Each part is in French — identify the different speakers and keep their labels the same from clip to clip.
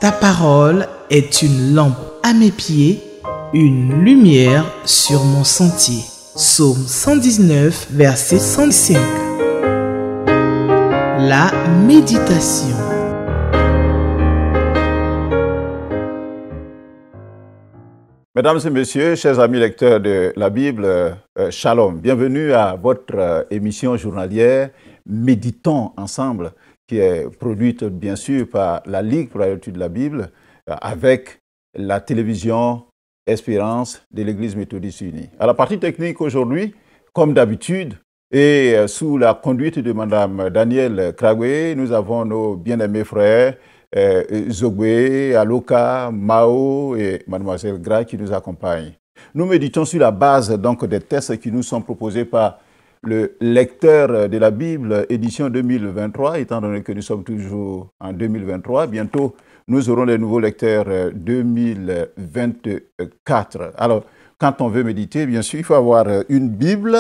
Speaker 1: Ta parole est une lampe à mes pieds, une lumière sur mon sentier. Psaume 119, verset 105. La méditation.
Speaker 2: Mesdames et messieurs, chers amis lecteurs de la Bible, Shalom. Bienvenue à votre émission journalière Méditons ensemble, qui est produite bien sûr par la Ligue pour la lecture de la Bible avec la télévision Espérance de l'Église méthodiste unie. À la partie technique aujourd'hui, comme d'habitude, et sous la conduite de Mme Danielle Kragwe, nous avons nos bien-aimés frères Zogwe, Aloka, Mao et Mademoiselle Gra qui nous accompagnent. Nous méditons sur la base donc des textes qui nous sont proposés par le lecteur de la Bible, édition 2023, étant donné que nous sommes toujours en 2023. Bientôt, nous aurons les nouveaux lecteurs 2024. Alors, quand on veut méditer, bien sûr, il faut avoir une Bible.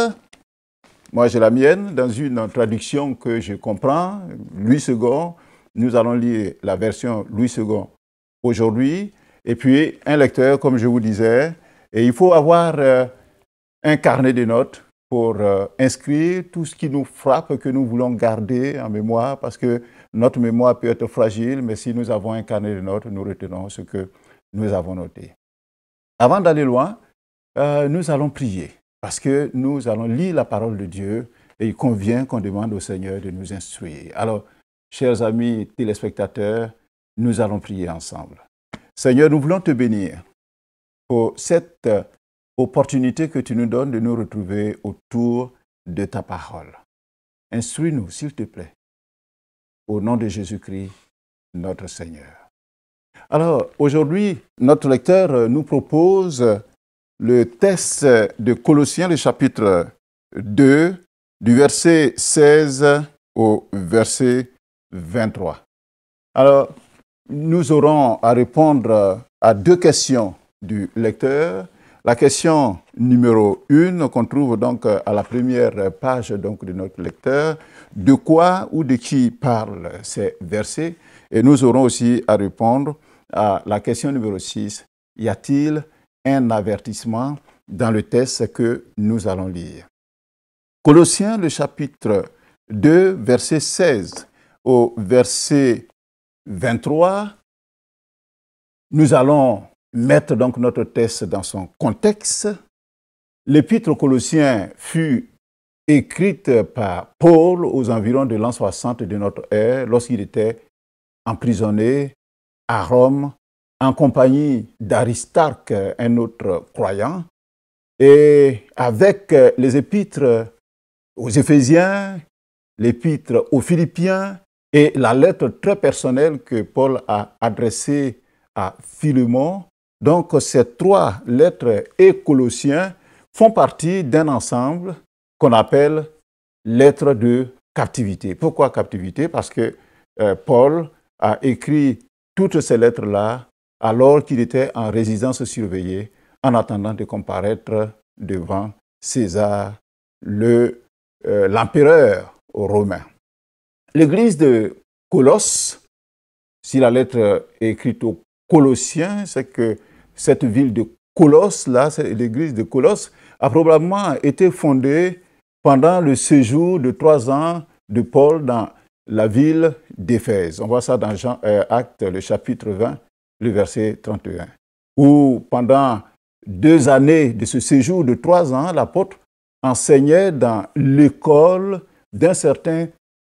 Speaker 2: Moi, j'ai la mienne dans une traduction que je comprends, Louis II. Nous allons lire la version Louis II aujourd'hui. Et puis, un lecteur, comme je vous disais, et il faut avoir un carnet de notes pour inscrire tout ce qui nous frappe, que nous voulons garder en mémoire, parce que notre mémoire peut être fragile, mais si nous avons un carnet de notes, nous retenons ce que nous avons noté. Avant d'aller loin, nous allons prier, parce que nous allons lire la parole de Dieu, et il convient qu'on demande au Seigneur de nous instruire. Alors, chers amis téléspectateurs, nous allons prier ensemble. Seigneur, nous voulons te bénir pour cette opportunité que tu nous donnes de nous retrouver autour de ta parole. Instruis-nous, s'il te plaît, au nom de Jésus-Christ, notre Seigneur. Alors, aujourd'hui, notre lecteur nous propose le texte de Colossiens, le chapitre 2, du verset 16 au verset 23. Alors, nous aurons à répondre à deux questions du lecteur. La question numéro 1 qu'on trouve donc à la première page donc, de notre lecteur, de quoi ou de qui parlent ces versets? Et nous aurons aussi à répondre à la question numéro 6, y a-t-il un avertissement dans le texte que nous allons lire? Colossiens, le chapitre 2, verset 16 au verset 23, nous allons mettre donc notre texte dans son contexte. L'épître aux Colossiens fut écrite par Paul aux environs de l'an 60 de notre ère, lorsqu'il était emprisonné à Rome, en compagnie d'Aristarque, un autre croyant, et avec les épîtres aux Éphésiens, l'épître aux Philippiens et la lettre très personnelle que Paul a adressée à Philémon. Donc, ces trois lettres et Colossiens font partie d'un ensemble qu'on appelle lettres de captivité. Pourquoi captivité? Parce que Paul a écrit toutes ces lettres-là alors qu'il était en résidence surveillée en attendant de comparaître devant César, l'empereur romain. L'église de Colosse, si la lettre est écrite aux Colossiens, c'est que cette ville de Colosse, là, l'église de Colosse, a probablement été fondée pendant le séjour de 3 ans de Paul dans la ville d'Éphèse. On voit ça dans Actes, le chapitre 20, le verset 31. Où pendant 2 années de ce séjour de 3 ans, l'apôtre enseignait dans l'école d'un certain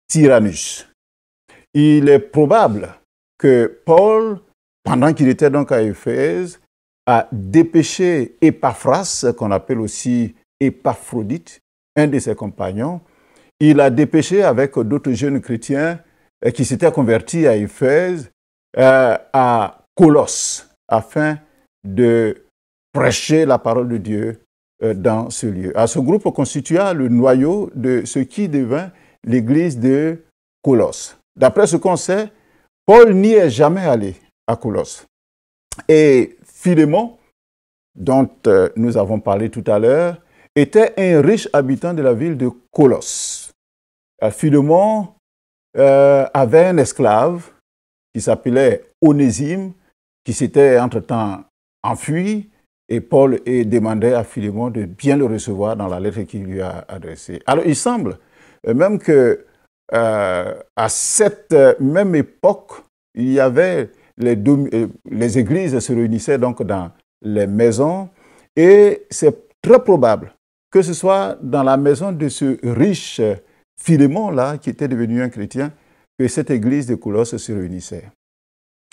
Speaker 2: Tyrannus. Il est probable que Paul, pendant qu'il était donc à Éphèse, a dépêché Épaphras, qu'on appelle aussi Épaphrodite, un de ses compagnons. Il a dépêché avec d'autres jeunes chrétiens qui s'étaient convertis à Éphèse, à Colosse, afin de prêcher la parole de Dieu dans ce lieu. À ce groupe constitua le noyau de ce qui devint l'église de Colosse. D'après ce qu'on sait, Paul n'y est jamais allé à Colosse. Et Philémon, dont nous avons parlé tout à l'heure, était un riche habitant de la ville de Colosse. Philémon avait un esclave qui s'appelait Onésime, qui s'était entre-temps enfui, et Paul demandait à Philémon de bien le recevoir dans la lettre qu'il lui a adressée. Alors il semble même que à cette même époque, il y avait les églises se réunissaient donc dans les maisons, et c'est très probable que ce soit dans la maison de ce riche Philémon-là, qui était devenu un chrétien, que cette église de Colosse se réunissait.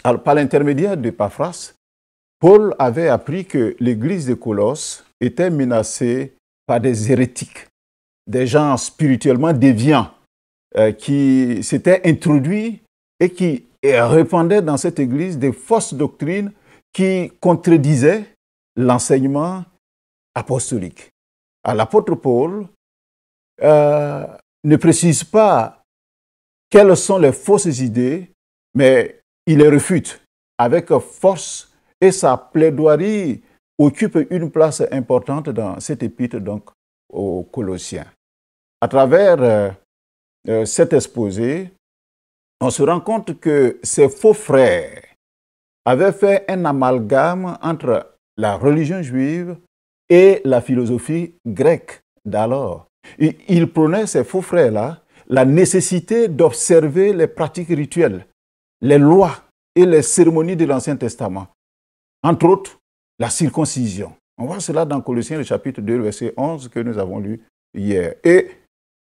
Speaker 2: Alors, par l'intermédiaire d'Épaphras, Paul avait appris que l'église de Colosse était menacée par des hérétiques, des gens spirituellement déviants qui s'étaient introduits et qui répandaient dans cette église des fausses doctrines qui contredisaient l'enseignement apostolique. Alors, l'apôtre Paul ne précise pas quelles sont les fausses idées, mais il les réfute avec force, et sa plaidoirie occupe une place importante dans cette épître donc aux Colossiens. À travers cet exposé, on se rend compte que ces faux frères avaient fait un amalgame entre la religion juive et la philosophie grecque d'alors. Ils prenaient, ces faux frères-là, la nécessité d'observer les pratiques rituelles, les lois et les cérémonies de l'Ancien Testament. Entre autres, la circoncision. On voit cela dans Colossiens, le chapitre 2, verset 11, que nous avons lu hier. Et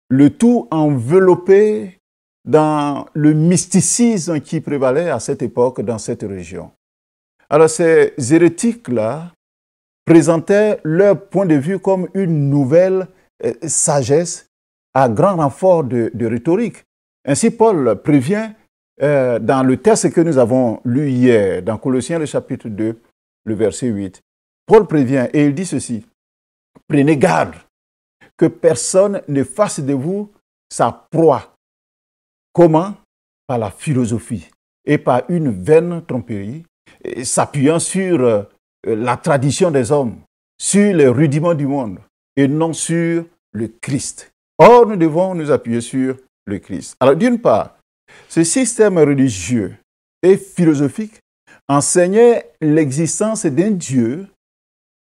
Speaker 2: le tout enveloppé dans le mysticisme qui prévalait à cette époque dans cette région. Alors ces hérétiques-là présentaient leur point de vue comme une nouvelle sagesse à grand renfort de rhétorique. Ainsi, Paul prévient dans le texte que nous avons lu hier, dans Colossiens, le chapitre 2, le verset 8, Paul prévient et il dit ceci: « Prenez garde que personne ne fasse de vous sa proie. » Comment? Par la philosophie et par une vaine tromperie, s'appuyant sur la tradition des hommes, sur les rudiments du monde et non sur le Christ. Or, nous devons nous appuyer sur le Christ. Alors, d'une part, ce système religieux et philosophique enseignait l'existence d'un Dieu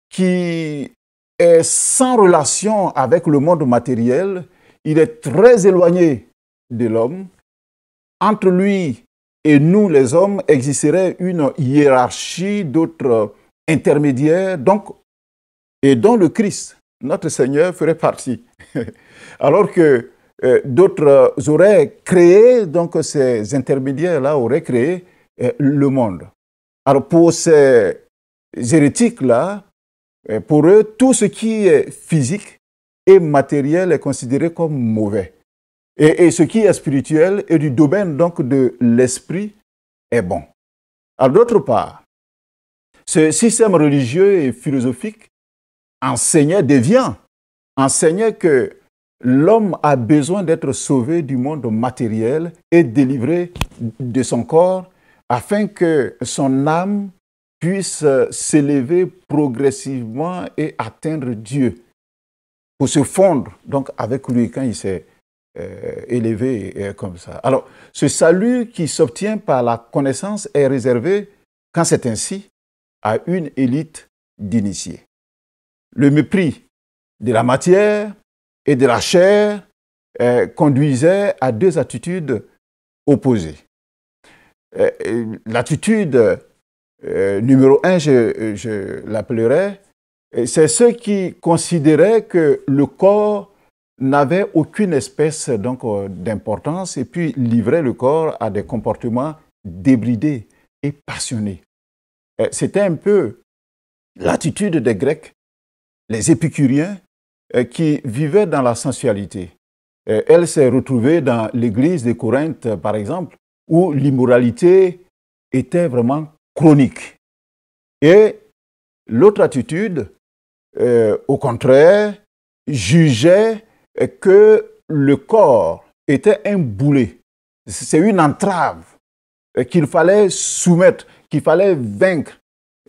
Speaker 2: qui est sans relation avec le monde matériel. Il est très éloigné de l'homme. Entre lui et nous, les hommes, existerait une hiérarchie d'autres intermédiaires, donc, et dont le Christ, notre Seigneur, ferait partie. Alors que d'autres auraient créé, donc ces intermédiaires-là auraient créé le monde. Alors pour ces hérétiques-là, pour eux, tout ce qui est physique et matériel est considéré comme mauvais. Et ce qui est spirituel et du domaine donc de l'esprit est bon. Alors d'autre part, ce système religieux et philosophique enseignait que l'homme a besoin d'être sauvé du monde matériel et délivré de son corps afin que son âme puisse s'élever progressivement et atteindre Dieu pour se fondre donc avec lui quand il s'est élevé comme ça. Alors, ce salut qui s'obtient par la connaissance est réservé, quand c'est ainsi, à une élite d'initiés. Le mépris de la matière et de la chair conduisait à deux attitudes opposées. L'attitude numéro 1, je l'appellerais, c'est ceux qui considéraient que le corps n'avait aucune espèce d'importance et puis livraient le corps à des comportements débridés et passionnés. C'était un peu l'attitude des Grecs, les épicuriens, qui vivaient dans la sensualité. Elle s'est retrouvée dans l'église de Corinthe, par exemple, où l'immoralité était vraiment chronique. Et l'autre attitude, au contraire, jugeait que le corps était un boulet. C'est une entrave qu'il fallait soumettre, qu'il fallait vaincre.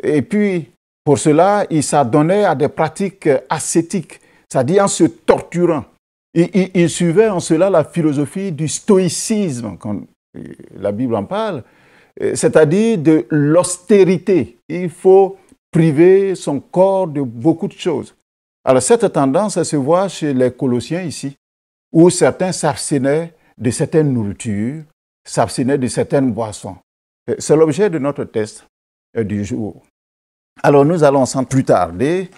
Speaker 2: Et puis, pour cela, il s'adonnait à des pratiques ascétiques, c'est-à-dire en se torturant. Il suivait en cela la philosophie du stoïcisme, quand la Bible en parle, c'est-à-dire de l'austérité. Il faut priver son corps de beaucoup de choses. Alors cette tendance, elle se voit chez les Colossiens ici, où certains s'abstenaient de certaines nourritures, s'abstenaient de certaines boissons. C'est l'objet de notre test du jour. Alors nous allons sans plus tarder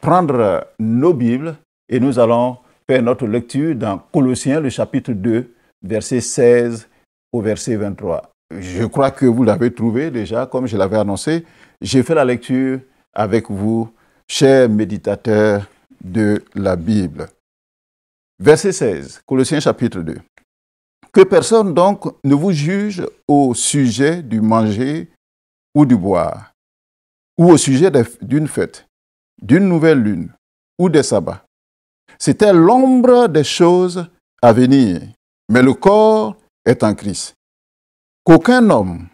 Speaker 2: prendre nos Bibles et nous allons faire notre lecture dans Colossiens, le chapitre 2, verset 16 au verset 23. Je crois que vous l'avez trouvé déjà, comme je l'avais annoncé. J'ai fait la lecture avec vous, chers méditateurs de la Bible. Verset 16, Colossiens chapitre 2. Que personne donc ne vous juge au sujet du manger ou du boire, ou au sujet d'une fête, d'une nouvelle lune, ou des sabbats. C'était l'ombre des choses à venir, mais le corps est en Christ. Qu'aucun homme,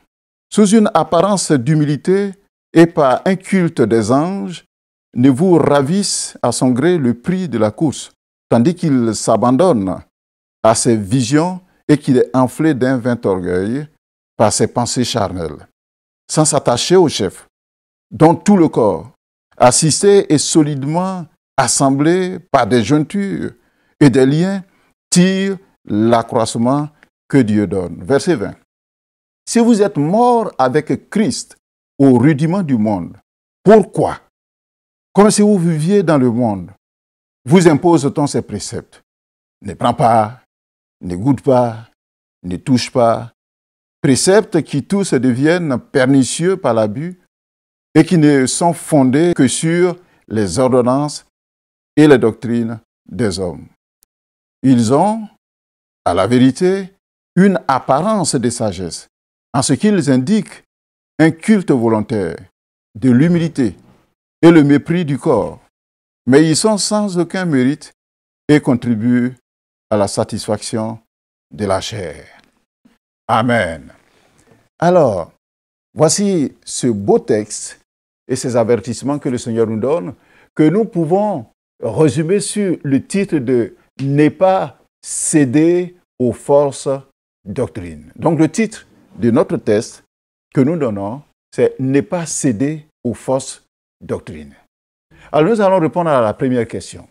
Speaker 2: sous une apparence d'humilité et par un culte des anges, ne vous ravisse à son gré le prix de la course, tandis qu'il s'abandonne à ses visions et qu'il est enflé d'un vain orgueil par ses pensées charnelles, sans s'attacher au chef, dont tout le corps, assisté et solidement assemblé par des jointures et des liens, tire l'accroissement que Dieu donne. Verset 20. Si vous êtes morts avec Christ au rudiment du monde, pourquoi, comme si vous viviez dans le monde, vous impose-t-on ces préceptes? Ne prends pas, ne goûte pas, ne touche pas. Préceptes qui tous deviennent pernicieux par l'abus et qui ne sont fondés que sur les ordonnances et les doctrines des hommes. Ils ont, à la vérité, une apparence de sagesse, en ce qu'ils indiquent un culte volontaire, de l'humilité et le mépris du corps, mais ils sont sans aucun mérite et contribuent à la satisfaction de la chair. Amen. Alors, voici ce beau texte et ces avertissements que le Seigneur nous donne, que nous pouvons résumer sur le titre de « Ne pas céder aux fausses doctrines ». Donc le titre de notre test que nous donnons, c'est « Ne pas céder aux fausses doctrines ». Alors nous allons répondre à la première question.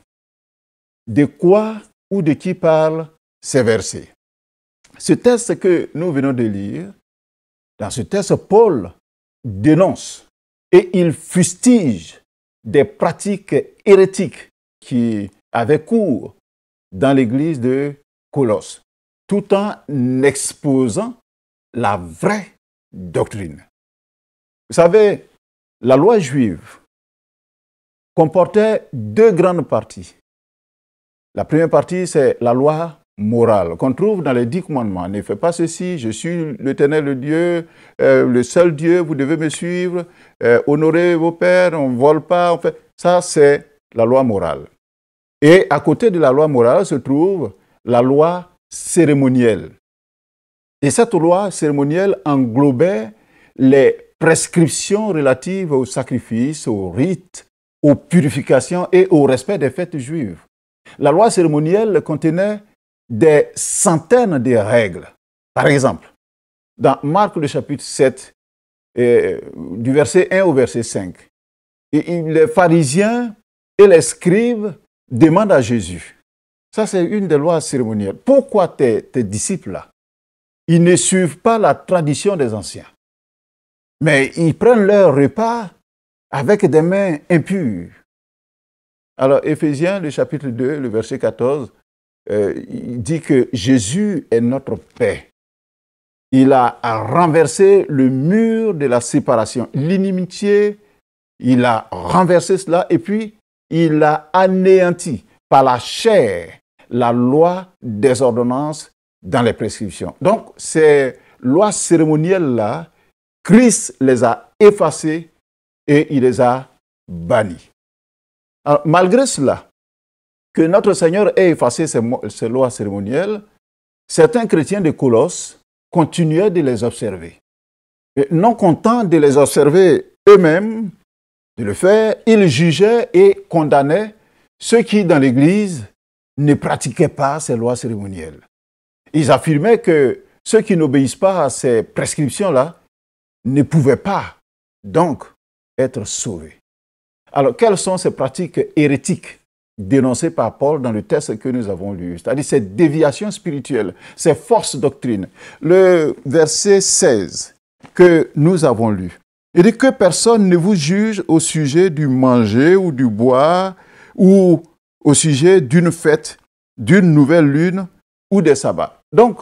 Speaker 2: De quoi ou de qui parlent ces versets? Ce texte que nous venons de lire, dans ce texte, Paul dénonce et il fustige des pratiques hérétiques qui avaient cours dans l'église de Colosse, tout en exposant la vraie doctrine. Vous savez, la loi juive comportait deux grandes parties. La première partie, c'est la loi morale qu'on trouve dans les 10 commandements. Ne fais pas ceci, je suis l'Éternel le Dieu, le seul Dieu, vous devez me suivre, honorez vos pères, on ne vole pas. Ça, c'est la loi morale. Et à côté de la loi morale se trouve la loi cérémonielle. Et cette loi cérémonielle englobait les prescriptions relatives aux sacrifices, aux rites, aux purifications et au respect des fêtes juives. La loi cérémonielle contenait des centaines de règles. Par exemple, dans Marc le chapitre 7, du verset 1 au verset 5, les pharisiens et les scribes demandent à Jésus, ça c'est une des lois cérémonielles, pourquoi tes disciples-là, ils ne suivent pas la tradition des anciens, mais ils prennent leur repas avec des mains impures? Alors, Éphésiens, le chapitre 2, le verset 14, il dit que Jésus est notre paix. Il a renversé le mur de la séparation, l'inimitié, il a renversé cela et puis il a anéanti par la chair la loi des ordonnances dans les prescriptions. Donc, ces lois cérémonielles-là, Christ les a effacées et il les a bannies. Alors, malgré cela, que notre Seigneur ait effacé ces lois cérémonielles, certains chrétiens de Colosse continuaient de les observer. Et non contents de les observer eux-mêmes, de le faire, ils jugeaient et condamnaient ceux qui, dans l'Église, ne pratiquaient pas ces lois cérémonielles. Ils affirmaient que ceux qui n'obéissent pas à ces prescriptions-là ne pouvaient pas donc être sauvés. Alors, quelles sont ces pratiques hérétiques dénoncées par Paul dans le texte que nous avons lu? C'est-à-dire ces déviations spirituelles, ces fausses doctrines. Le verset 16 que nous avons lu, il dit que personne ne vous juge au sujet du manger ou du boire ou au sujet d'une fête, d'une nouvelle lune ou des sabbats. Donc,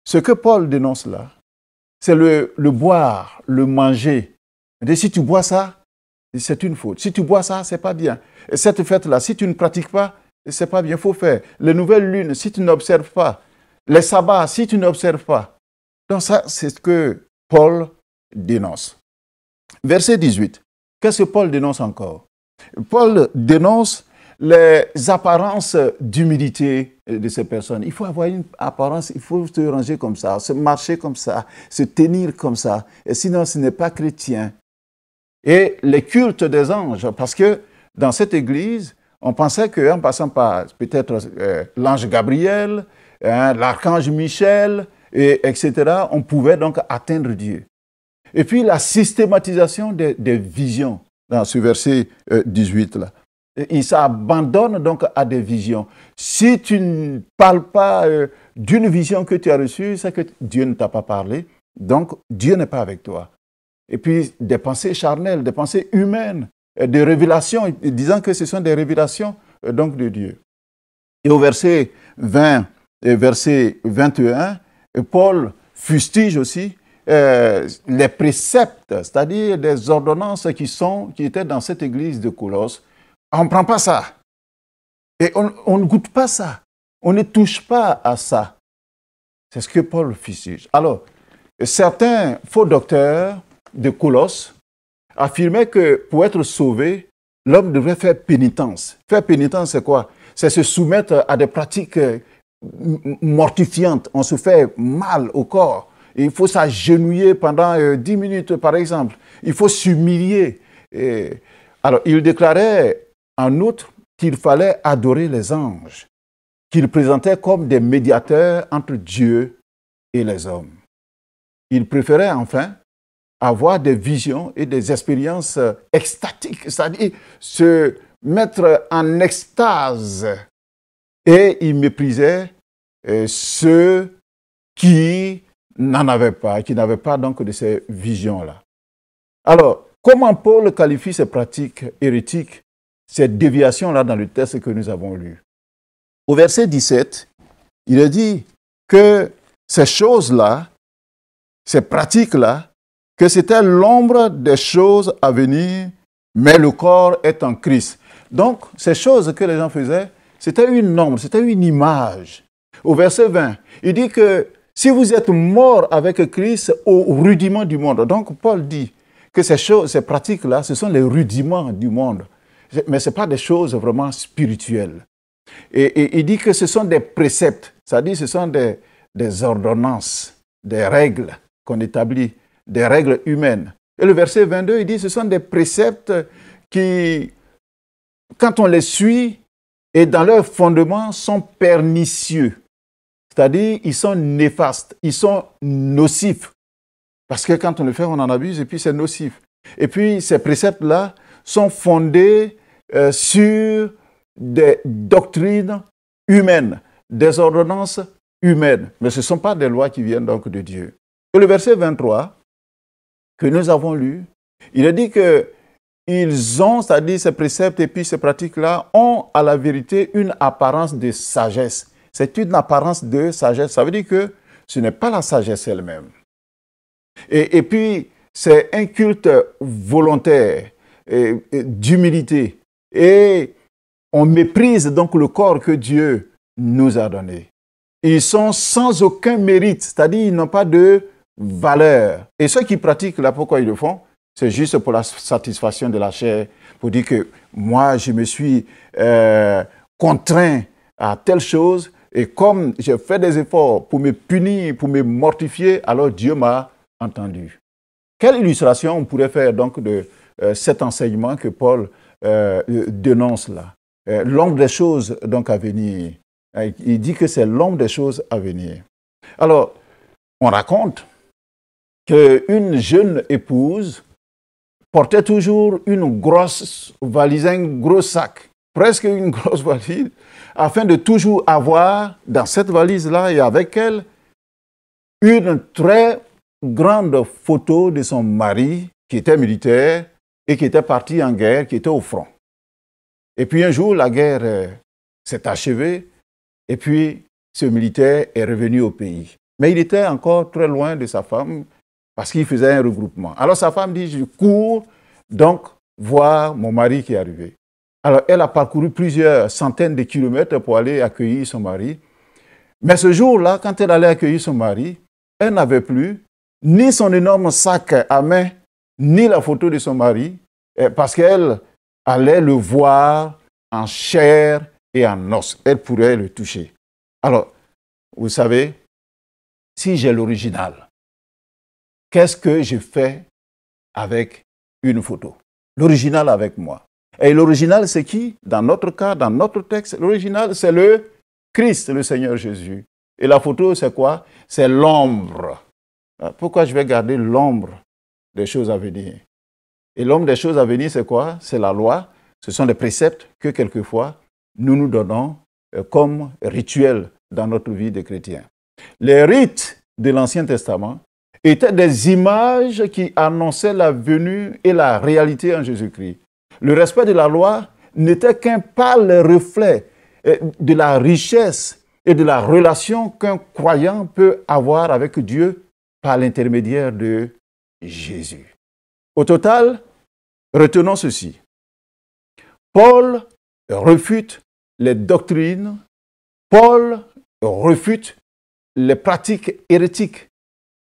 Speaker 2: ce que Paul dénonce là, c'est le boire, le manger. Il dit, si tu bois ça, c'est une faute. Si tu bois ça, c'est pas bien. Et cette fête-là, si tu ne pratiques pas, c'est pas bien, il faut faire. Les nouvelles lunes, si tu n'observes pas. Les sabbats, si tu n'observes pas. Donc ça, c'est ce que Paul dénonce. Verset 18. Qu'est-ce que Paul dénonce encore? Paul dénonce les apparences d'humilité de ces personnes. Il faut avoir une apparence, il faut se ranger comme ça, se marcher comme ça, se tenir comme ça. Et sinon, ce n'est pas chrétien. Et les cultes des anges, parce que dans cette église, on pensait qu'en passant par peut-être l'ange Gabriel, l'archange Michel, etc., on pouvait donc atteindre Dieu. Et puis la systématisation des visions, dans ce verset 18-là. Il s'abandonne donc à des visions. Si tu ne parles pas d'une vision que tu as reçue, c'est que Dieu ne t'a pas parlé, donc Dieu n'est pas avec toi. Et puis des pensées charnelles, des pensées humaines, des révélations, disant que ce sont des révélations donc de Dieu. Et au verset 20 et verset 21, Paul fustige aussi les préceptes, c'est-à-dire des ordonnances qui étaient dans cette église de Colosse. On ne prend pas ça. Et on ne goûte pas ça. On ne touche pas à ça. C'est ce que Paul fustige. Alors, certains faux docteurs de Colosse affirmaient que pour être sauvé, l'homme devrait faire pénitence. Faire pénitence, c'est quoi? C'est se soumettre à des pratiques mortifiantes. On se fait mal au corps. Il faut s'agenouiller pendant 10 minutes, par exemple. Il faut s'humilier. Alors, il déclarait en outre qu'il fallait adorer les anges, qu'il présentait comme des médiateurs entre Dieu et les hommes. Il préférait enfin avoir des visions et des expériences extatiques, c'est-à-dire se mettre en extase. Et il méprisait ceux qui n'en avaient pas, qui n'avaient pas donc de ces visions-là. Alors, comment Paul qualifie ces pratiques hérétiques, ces déviations-là dans le texte que nous avons lu? Au verset 17, il est dit que ces choses-là, ces pratiques-là, que c'était l'ombre des choses à venir, mais le corps est en Christ. Donc, ces choses que les gens faisaient, c'était une ombre, c'était une image. Au verset 20, il dit que si vous êtes mort avec Christ au rudiment du monde, donc Paul dit que ces choses, ces pratiques-là, ce sont les rudiments du monde. Mais ce n'est pas des choses vraiment spirituelles. Et il dit que ce sont des préceptes, c'est-à-dire ce sont des ordonnances, des règles qu'on établit, des règles humaines. Et le verset 22, il dit que ce sont des préceptes qui, quand on les suit, et dans leur fondement, sont pernicieux. C'est-à-dire, ils sont néfastes, ils sont nocifs. Parce que quand on le fait, on en abuse et puis c'est nocif. Et puis, ces préceptes-là sont fondés sur des doctrines humaines, des ordonnances humaines. Mais ce ne sont pas des lois qui viennent donc de Dieu. Et le verset 23, que nous avons lu, il est dit que ils ont, c'est-à-dire ces préceptes et puis ces pratiques-là, ont à la vérité une apparence de sagesse. C'est une apparence de sagesse. Ça veut dire que ce n'est pas la sagesse elle-même. Et puis, c'est un culte volontaire, d'humilité. Et on méprise donc le corps que Dieu nous a donné. Ils sont sans aucun mérite, c'est-à-dire ils n'ont pas de valeur. Et ceux qui pratiquent là, pourquoi ils le font? C'est juste pour la satisfaction de la chair, pour dire que moi, je me suis contraint à telle chose, et comme j'ai fait des efforts pour me punir, pour me mortifier, alors Dieu m'a entendu. Quelle illustration on pourrait faire donc de cet enseignement que Paul dénonce là? L'ombre des choses donc à venir. Il dit que c'est l'ombre des choses à venir. Alors, on raconte qu'une jeune épouse portait toujours une grosse valise, un gros sac, presque une grosse valise, afin de toujours avoir dans cette valise-là et avec elle une très grande photo de son mari qui était militaire et qui était parti en guerre, qui était au front. Et puis un jour, la guerre s'est achevée et puis ce militaire est revenu au pays. Mais il était encore très loin de sa femme parce qu'il faisait un regroupement. Alors sa femme dit, je cours donc voir mon mari qui est arrivé. Alors elle a parcouru plusieurs centaines de kilomètres pour aller accueillir son mari. Mais ce jour-là, quand elle allait accueillir son mari, elle n'avait plus ni son énorme sac à main, ni la photo de son mari, parce qu'elle allait le voir en chair et en os. Elle pourrait le toucher. Alors, vous savez, si j'ai l'original, qu'est-ce que je fais avec une photo? L'original avec moi. Et l'original, c'est qui? Dans notre cas, dans notre texte, l'original, c'est le Christ, le Seigneur Jésus. Et la photo, c'est quoi? C'est l'ombre. Pourquoi je vais garder l'ombre des choses à venir? Et l'ombre des choses à venir, c'est quoi? C'est la loi. Ce sont des préceptes que quelquefois, nous nous donnons comme rituels dans notre vie de chrétiens. Les rites de l'Ancien Testament étaient des images qui annonçaient la venue et la réalité en Jésus-Christ. Le respect de la loi n'était qu'un pâle reflet de la richesse et de la relation qu'un croyant peut avoir avec Dieu par l'intermédiaire de Jésus. Au total, retenons ceci. Paul refute les doctrines, Paul refute les pratiques hérétiques.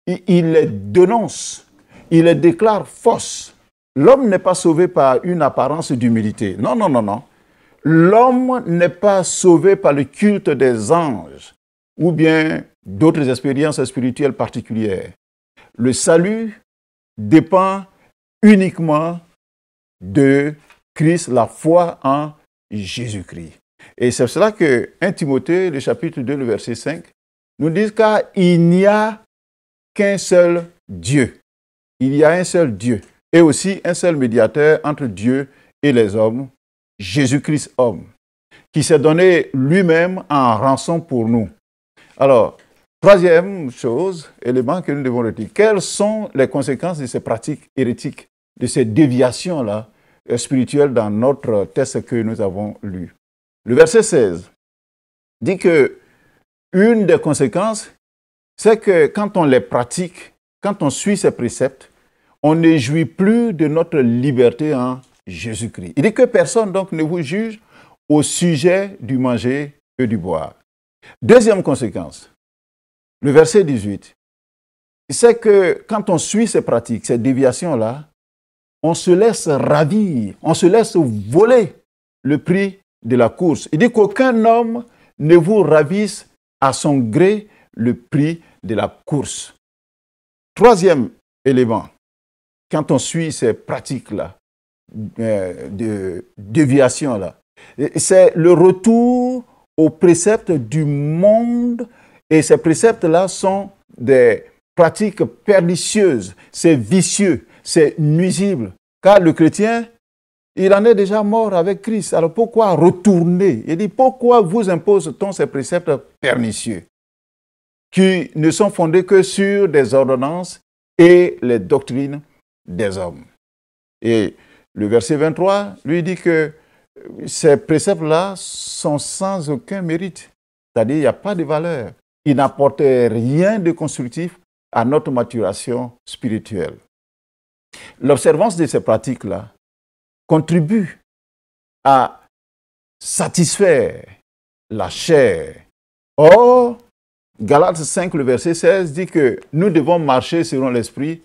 Speaker 2: Il les dénonce, il les déclare fausses. L'homme n'est pas sauvé par une apparence d'humilité. Non, non, non, non. L'homme n'est pas sauvé par le culte des anges ou bien d'autres expériences spirituelles particulières. Le salut dépend uniquement de Christ, la foi en Jésus-Christ. Et c'est cela que 1 Timothée, le chapitre 2, le verset 5, nous dit qu'il n'y a qu'un seul Dieu. Il y a un seul Dieu et aussi un seul médiateur entre Dieu et les hommes, Jésus-Christ homme, qui s'est donné lui-même en rançon pour nous. Alors, troisième chose, élément que nous devons retenir, quelles sont les conséquences de ces pratiques hérétiques, de ces déviations-là spirituelles dans notre texte que nous avons lu? Le verset 16 dit que une des conséquences, c'est que quand on les pratique, quand on suit ces préceptes, on ne jouit plus de notre liberté en Jésus-Christ. Il dit que personne donc ne vous juge au sujet du manger et du boire. Deuxième conséquence, le verset 18, c'est que quand on suit ces pratiques, ces déviations-là, on se laisse ravir, on se laisse voler le prix de la course. Il dit qu'aucun homme ne vous ravisse à son gré le prix de la course. Troisième élément, quand on suit ces pratiques-là, de déviation-là, c'est le retour aux préceptes du monde, et ces préceptes-là sont des pratiques pernicieuses, c'est vicieux, c'est nuisible, car le chrétien, il en est déjà mort avec Christ. Alors pourquoi retourner? Il dit, pourquoi vous impose-t-on ces préceptes pernicieux qui ne sont fondés que sur des ordonnances et les doctrines des hommes? Et le verset 23 lui dit que ces préceptes-là sont sans aucun mérite. C'est-à-dire, il n'y a pas de valeur. Ils n'apportent rien de constructif à notre maturation spirituelle. L'observance de ces pratiques-là contribue à satisfaire la chair. Or, Galates 5, le verset 16 dit que nous devons marcher selon l'esprit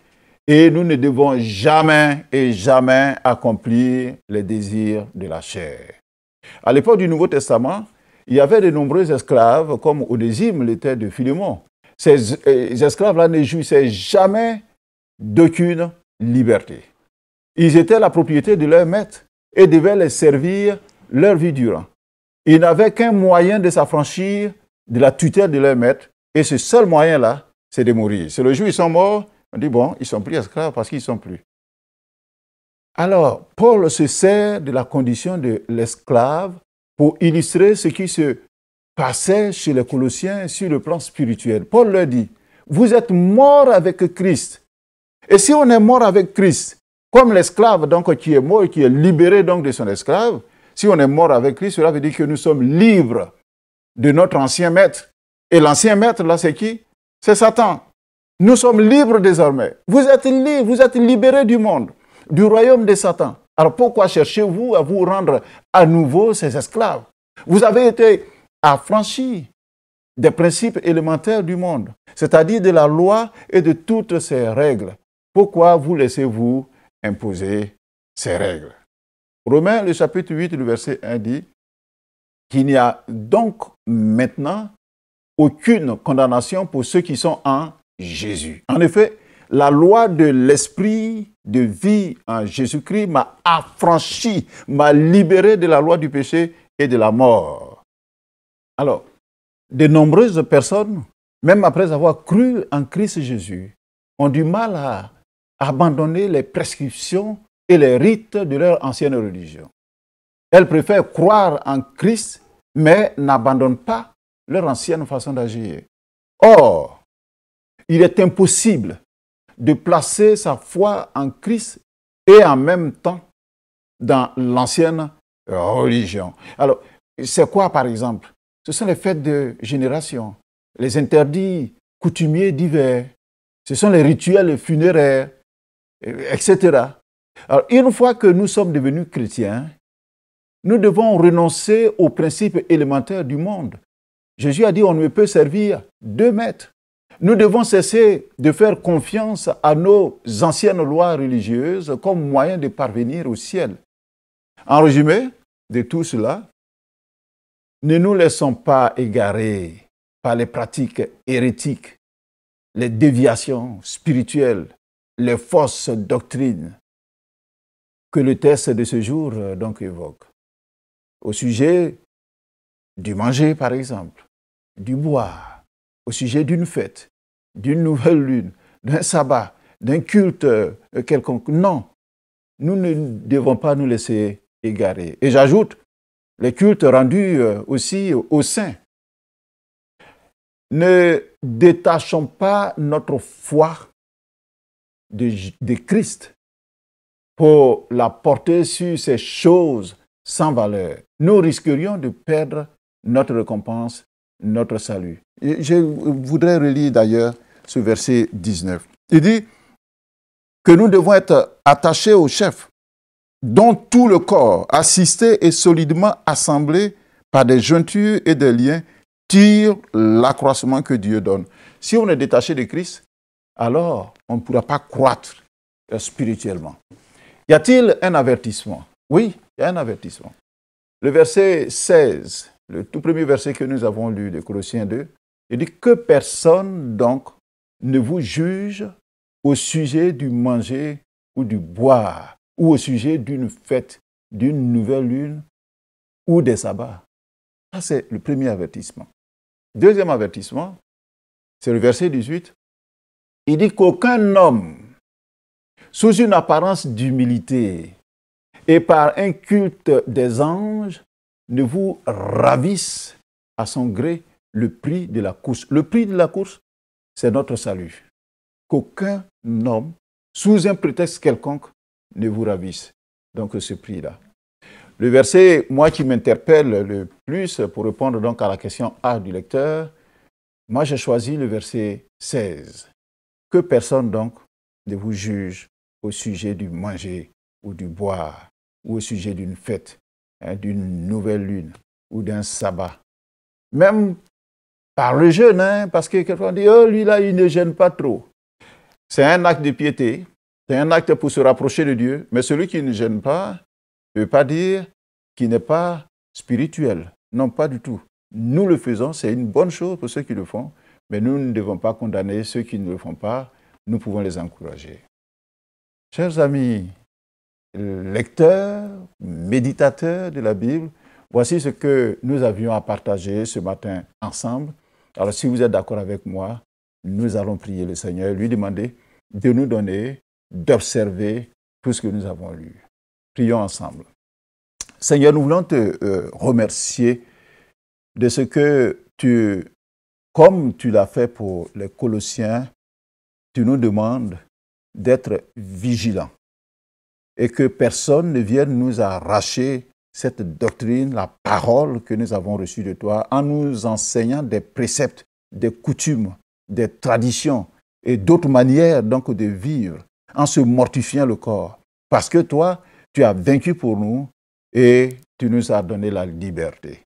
Speaker 2: et nous ne devons jamais et jamais accomplir les désirs de la chair. À l'époque du Nouveau Testament, il y avait de nombreux esclaves, comme Onésime l'était de Philémon. Ces esclaves-là ne jouissaient jamais d'aucune liberté. Ils étaient la propriété de leur maître et devaient les servir leur vie durant. Ils n'avaient qu'un moyen de s'affranchir de la tutelle de leur maître, et ce seul moyen-là, c'est de mourir. C'est le jour où ils sont morts On dit, bon, ils ne sont plus esclaves parce qu'ils ne sont plus. Alors, Paul se sert de la condition de l'esclave pour illustrer ce qui se passait chez les Colossiens sur le plan spirituel. Paul leur dit, vous êtes morts avec Christ. Et si on est mort avec Christ, comme l'esclave donc qui est mort et qui est libéré donc de son esclave, si on est mort avec Christ, cela veut dire que nous sommes libres de notre ancien maître. Et l'ancien maître, là, c'est qui? C'est Satan. Nous sommes libres désormais. Vous êtes libres, vous êtes libérés du monde, du royaume de Satan. Alors pourquoi cherchez-vous à vous rendre à nouveau ces esclaves? Vous avez été affranchis des principes élémentaires du monde, c'est-à-dire de la loi et de toutes ses règles. Pourquoi vous laissez-vous imposer ces règles? Romains, le chapitre 8, le verset 1 dit qu'il n'y a donc maintenant aucune condamnation pour ceux qui sont en Jésus. En effet, la loi de l'esprit de vie en Jésus-Christ m'a affranchi, m'a libéré de la loi du péché et de la mort. Alors, de nombreuses personnes, même après avoir cru en Christ Jésus, ont du mal à abandonner les prescriptions et les rites de leur ancienne religion. Elles préfèrent croire en Christ, mais n'abandonnent pas leur ancienne façon d'agir. Or, il est impossible de placer sa foi en Christ et en même temps dans l'ancienne religion. Alors, c'est quoi par exemple? Ce sont les fêtes de génération, les interdits coutumiers divers, ce sont les rituels funéraires, etc. Alors, une fois que nous sommes devenus chrétiens, nous devons renoncer aux principes élémentaires du monde. Jésus a dit on ne peut servir deux maîtres. Nous devons cesser de faire confiance à nos anciennes lois religieuses comme moyen de parvenir au ciel. En résumé de tout cela, ne nous laissons pas égarer par les pratiques hérétiques, les déviations spirituelles, les fausses doctrines que le texte de ce jour donc évoque. Au sujet du manger, par exemple, du boire, au sujet d'une fête, d'une nouvelle lune, d'un sabbat, d'un culte quelconque. Non, nous ne devons pas nous laisser égarer. Et j'ajoute, les cultes rendus aussi aux saints. Ne détachons pas notre foi de Christ pour la porter sur ces choses sans valeur. Nous risquerions de perdre notre récompense, notre salut. Et je voudrais relire d'ailleurs ce verset 19. Il dit que nous devons être attachés au chef, dont tout le corps, assisté et solidement assemblé par des jointures et des liens, tire l'accroissement que Dieu donne. Si on est détaché de Christ, alors on ne pourra pas croître spirituellement. Y a-t-il un avertissement? Oui, il y a un avertissement. Le verset 16, le tout premier verset que nous avons lu de Colossiens 2, il dit que personne donc ne vous juge au sujet du manger ou du boire, ou au sujet d'une fête, d'une nouvelle lune ou des sabbats. Ça, c'est le premier avertissement. Deuxième avertissement, c'est le verset 18. Il dit qu'aucun homme, sous une apparence d'humilité et par un culte des anges, ne vous ravisse à son gré le prix de la course. Le prix de la course, c'est notre salut. Qu'aucun homme, sous un prétexte quelconque, ne vous ravisse. Donc ce prix-là. Le verset, moi qui m'interpelle le plus pour répondre donc à la question A du lecteur, moi j'ai choisi le verset 16. Que personne donc ne vous juge au sujet du manger ou du boire, ou au sujet d'une fête, d'une nouvelle lune ou d'un sabbat. Même par le jeûne, parce que quelqu'un dit, oh lui là il ne jeûne pas trop. C'est un acte de piété, c'est un acte pour se rapprocher de Dieu, mais celui qui ne jeûne pas ne veut pas dire qu'il n'est pas spirituel. Non, pas du tout. Nous le faisons, c'est une bonne chose pour ceux qui le font, mais nous ne devons pas condamner ceux qui ne le font pas, nous pouvons les encourager. Chers amis, lecteurs, méditateurs de la Bible, voici ce que nous avions à partager ce matin ensemble. Alors si vous êtes d'accord avec moi, nous allons prier le Seigneur et lui demander de nous donner, d'observer tout ce que nous avons lu. Prions ensemble. Seigneur, nous voulons te remercier de ce que comme tu l'as fait pour les Colossiens, tu nous demandes d'être vigilants et que personne ne vienne nous arracher cette doctrine, la parole que nous avons reçue de toi, en nous enseignant des préceptes, des coutumes, des traditions et d'autres manières donc de vivre, en se mortifiant le corps. Parce que toi, tu as vaincu pour nous et tu nous as donné la liberté.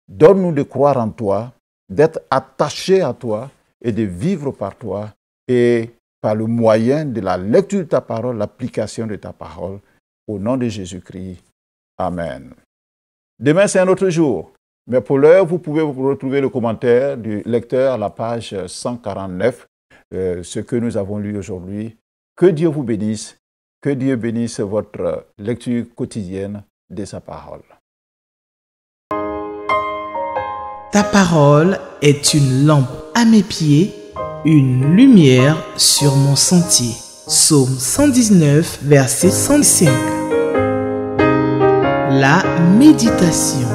Speaker 2: Donne-nous de croire en toi, d'être attachés à toi et de vivre par toi et par le moyen de la lecture de ta parole, l'application de ta parole. Au nom de Jésus-Christ. Amen. Demain, c'est un autre jour. Mais pour l'heure, vous pouvez retrouver le commentaire du lecteur à la page 149, ce que nous avons lu aujourd'hui. Que Dieu vous bénisse. Que Dieu bénisse votre lecture quotidienne de sa parole.
Speaker 1: Ta parole est une lampe à mes pieds, une lumière sur mon sentier. Psaume 119, verset 105. La méditation.